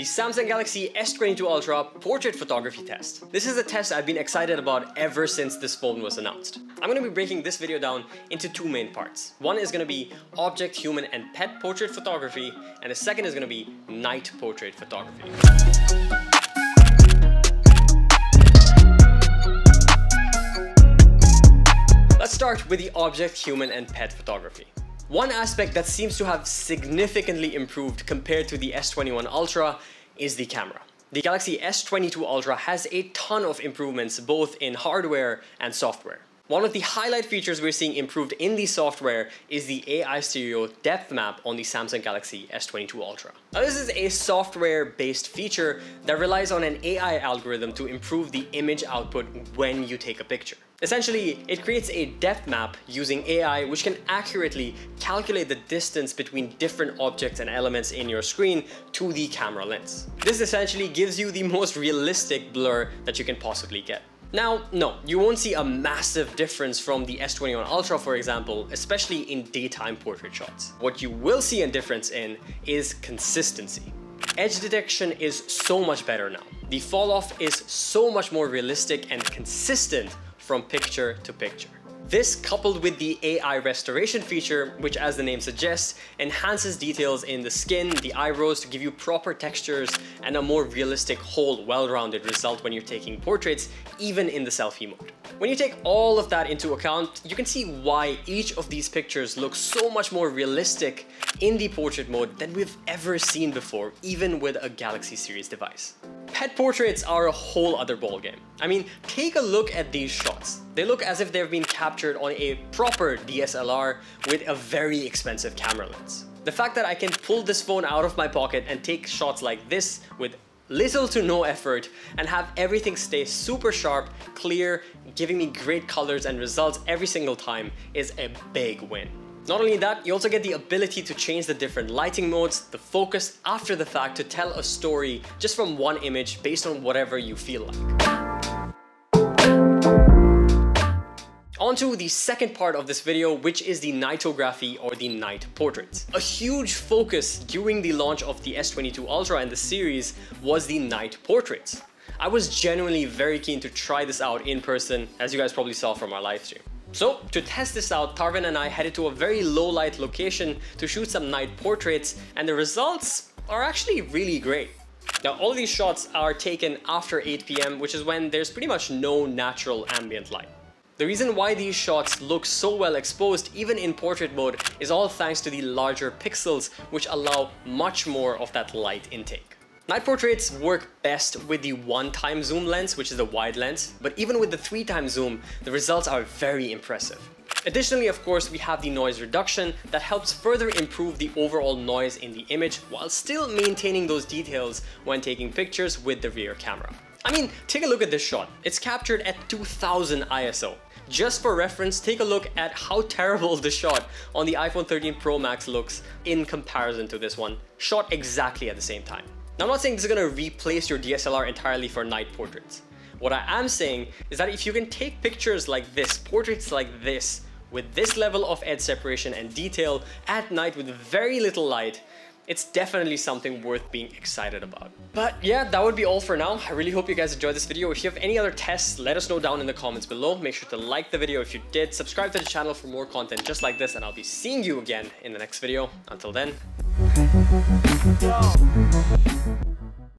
the Samsung Galaxy S22 Ultra portrait photography test. This is a test I've been excited about ever since this phone was announced. I'm going to be breaking this video down into two main parts. One is going to be object, human, and pet portrait photography, and the second is going to be night portrait photography. Let's start with the object, human, and pet photography. One aspect that seems to have significantly improved compared to the S21 Ultra is the camera. The Galaxy S22 Ultra has a ton of improvements both in hardware and software. One of the highlight features we're seeing improved in the software is the AI stereo depth map on the Samsung Galaxy S22 Ultra. Now, this is a software-based feature that relies on an AI algorithm to improve the image output when you take a picture. Essentially, it creates a depth map using AI which can accurately calculate the distance between different objects and elements in your screen to the camera lens. This essentially gives you the most realistic blur that you can possibly get. Now, no, you won't see a massive difference from the S21 Ultra, for example, especially in daytime portrait shots. What you will see a difference in is consistency. Edge detection is so much better now. The fall off is so much more realistic and consistent from picture to picture. This, coupled with the AI restoration feature, which as the name suggests, enhances details in the skin, the eyebrows to give you proper textures and a more realistic, whole, well-rounded result when you're taking portraits, even in the selfie mode. When you take all of that into account, you can see why each of these pictures looks so much more realistic in the portrait mode than we've ever seen before, even with a Galaxy series device. Pet portraits are a whole other ballgame. I mean, take a look at these shots. They look as if they've been captured on a proper DSLR with a very expensive camera lens. The fact that I can pull this phone out of my pocket and take shots like this with little to no effort and have everything stay super sharp, clear, giving me great colors and results every single time is a big win. Not only that, you also get the ability to change the different lighting modes, the focus after the fact to tell a story just from one image based on whatever you feel like. On to the second part of this video, which is the Nightography or the night portraits. A huge focus during the launch of the S22 Ultra and the series was the night portraits. I was genuinely very keen to try this out in person, as you guys probably saw from our live stream. So, to test this out, Tarvin and I headed to a very low light location to shoot some night portraits, and the results are actually really great. Now, all of these shots are taken after 8 p.m, which is when there's pretty much no natural ambient light. The reason why these shots look so well exposed, even in portrait mode, is all thanks to the larger pixels, which allow much more of that light intake. Night portraits work best with the 1x zoom lens, which is the wide lens, but even with the 3x zoom, the results are very impressive. Additionally, of course, we have the noise reduction that helps further improve the overall noise in the image while still maintaining those details when taking pictures with the rear camera. I mean, take a look at this shot. It's captured at 2000 ISO. Just for reference, take a look at how terrible the shot on the iPhone 13 Pro Max looks in comparison to this one, shot exactly at the same time. Now, I'm not saying this is going to replace your DSLR entirely for night portraits. What I am saying is that if you can take pictures like this, portraits like this, with this level of edge separation and detail at night with very little light, it's definitely something worth being excited about. But yeah, that would be all for now. I really hope you guys enjoyed this video. If you have any other tests, let us know down in the comments below. Make sure to like the video if you did, subscribe to the channel for more content just like this, and I'll be seeing you again in the next video. Until then.